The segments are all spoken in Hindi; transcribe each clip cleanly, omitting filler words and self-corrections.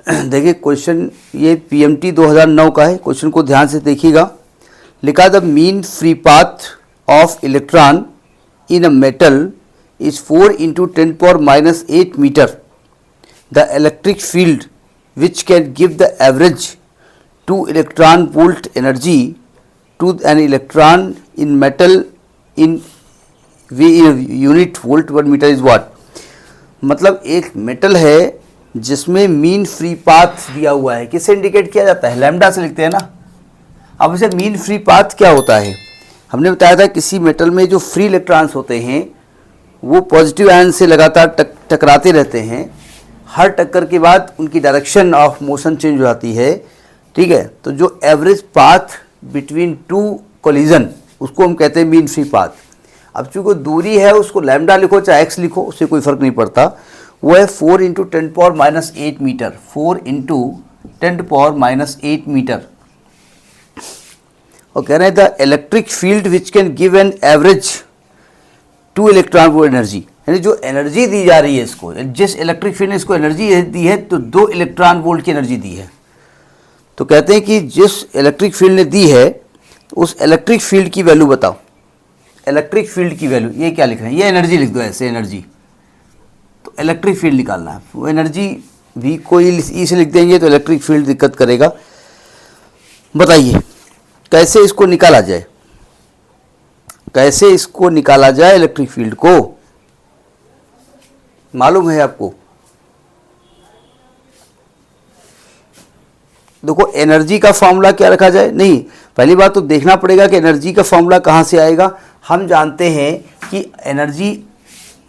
देखिए क्वेश्चन ये पीएमटी 2009 का है। क्वेश्चन को ध्यान से देखिएगा। लिखा the mean free path of electron in a metal is 4 into 10⁻⁸ metre. The electric field which can give the average 2 electron volt energy to an electron in metal in unit volt per meter is what। मतलब एक मेटल है जिसमें मीन फ्री पाथ दिया हुआ है। किससे इंडिकेट किया जाता है? लैम्डा से लिखते हैं ना। अब इसे मीन फ्री पाथ क्या होता है? हमने बताया था किसी मेटल में जो फ्री इलेक्ट्रॉन्स होते हैं वो पॉजिटिव आयन से लगातार टकराते रहते हैं। हर टक्कर के बाद उनकी डायरेक्शन ऑफ मोशन चेंज हो जाती है, ठीक है। तो जो average path between two collision उसको हम कहते हैं मीन फ्री पाथ। अब चूँकि दूरी है उसको लैम्डा लिखो चाहे एक्स लिखो, उससे कोई फ़र्क नहीं पड़ता। वो है 4 into 10⁻⁸ मीटर। 4 into 10⁻⁸ metre. और कह रहे हैं the electric field which can give an average 2 electron volt energy. यानी जो एनर्जी दी जा रही है इसको, जिस इलेक्ट्रिक फील्ड ने इसको एनर्जी दी है तो 2 इलेक्ट्रॉन वोल्ट की एनर्जी दी है। तो कहते हैं कि जिस इलेक्ट्रिक फील्ड ने दी है उस इलेक्ट्रिक फील्ड की वैल्यू बताओ। इलेक्ट्रिक फील्ड की वैल्यू ये क्या लिख रहे हैं? ये एनर्जी लिख दो ऐसे, एनर्जी। तो इलेक्ट्रिक फील्ड निकालना है। वो एनर्जी भी कोई ई से लिख देंगे तो इलेक्ट्रिक फील्ड दिक्कत करेगा। बताइए कैसे इसको निकाला जाए? कैसे इसको निकाला जाए इलेक्ट्रिक फील्ड को? मालूम है आपको? देखो एनर्जी का फॉर्मूला क्या रखा जाए? नहीं, पहली बात तो देखना पड़ेगा कि एनर्जी का फॉर्मूला कहाँ से आएगा। हम जानते हैं कि एनर्जी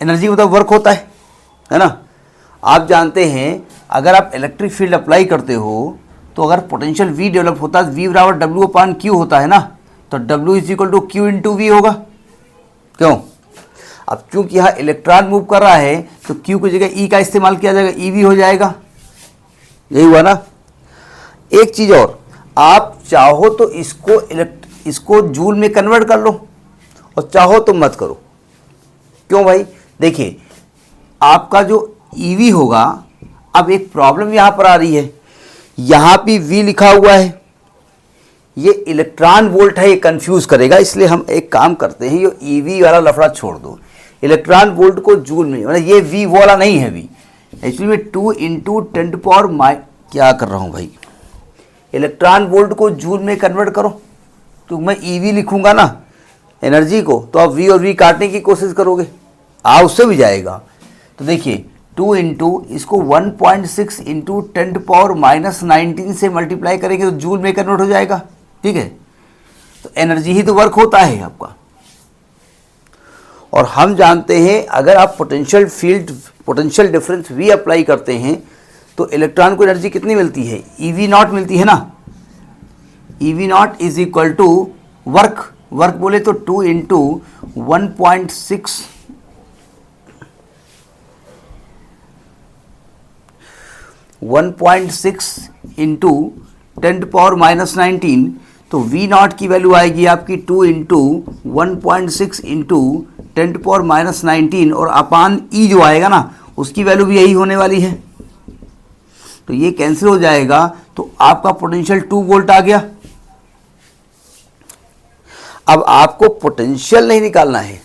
मतलब वर्क होता है ना। आप जानते हैं अगर आप इलेक्ट्रिक फील्ड अप्लाई करते हो तो अगर पोटेंशियल V डेवलप होता है, V बराबर W/Q होता है ना, तो W = Q × V होगा। क्यों? अब चूंकि यहाँ इलेक्ट्रॉन मूव कर रहा है तो Q की जगह E का इस्तेमाल किया जाएगा, EV हो जाएगा। यही हुआ ना। एक चीज़ और, आप चाहो तो इसको जूल में कन्वर्ट कर लो और चाहो तो मत करो। क्यों भाई? देखिए आपका जो EV होगा, अब एक प्रॉब्लम यहाँ पर आ रही है, यहाँ भी V लिखा हुआ है, ये इलेक्ट्रॉन वोल्ट है, ये कंफ्यूज करेगा। इसलिए हम एक काम करते हैं, ये EV वाला लफड़ा छोड़ दो, इलेक्ट्रॉन वोल्ट को जूल में, मतलब ये V वाला नहीं है। V एक्चुअली में 2 into 10⁻, क्या कर रहा हूँ भाई, इलेक्ट्रॉन वोल्ट को जूल में कन्वर्ट करो। तो मैं EV लिखूंगा ना एनर्जी को, तो आप V और V काटने की कोशिश करोगे, उससे भी जाएगा। तो देखिए 2 into इसको 1.6 into 10⁻⁻19 से मल्टीप्लाई करेंगे तो जूल में कन्वर्ट हो जाएगा, ठीक है। तो एनर्जी ही तो वर्क होता है आपका। और हम जानते हैं अगर आप पोटेंशियल डिफरेंस V अप्लाई करते हैं तो इलेक्ट्रॉन को एनर्जी कितनी मिलती है? EV0 मिलती है ना। EV0 = वर्क बोले तो 2 into 1.6 into 10⁻⁻19। तो V0 की वैल्यू आएगी आपकी 2 into 1.6 into 10⁻⁻19 और अपान E जो आएगा ना उसकी वैल्यू भी यही होने वाली है। तो ये कैंसिल हो जाएगा, तो आपका पोटेंशियल 2 वोल्ट आ गया। अब आपको पोटेंशियल नहीं निकालना है,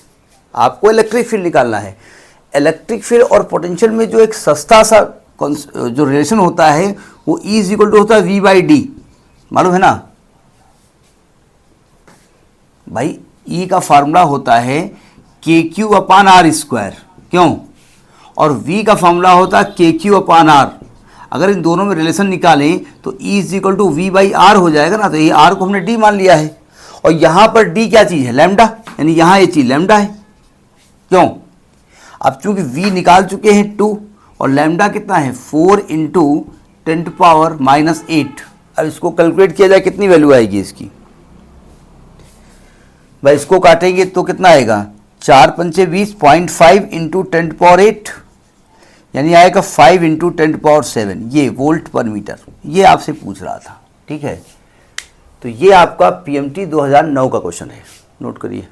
आपको इलेक्ट्रिक फील्ड निकालना है। इलेक्ट्रिक फील्ड और पोटेंशियल में जो एक सस्ता सा जो रिलेशन होता है वो E = होता है V/D, मालूम है ना भाई। E का फार्मूला होता है KQ/R²। क्यों? और V का फार्मूला होता है KQ/R। अगर इन दोनों में रिलेशन निकालें तो E = V/R हो जाएगा ना। तो ये R को हमने D मान लिया है और यहाँ पर D क्या चीज़ है? लैम्डा, यानी यहाँ ये चीज़ लैम्डा है। क्यों? अब चूंकि V निकाल चुके हैं 2 और लैम्डा कितना है? 4 into 10⁻⁸। अब इसको कैलकुलेट किया जाए कितनी वैल्यू आएगी इसकी भाई? इसको काटेंगे तो कितना आएगा? 4×5 = 20, 0.5 into 10⁸, यानी आएगा 5 into 10⁻⁷। ये वोल्ट पर मीटर, ये आपसे पूछ रहा था, ठीक है। तो ये आपका PMT 2009 का क्वेश्चन है, नोट करिए।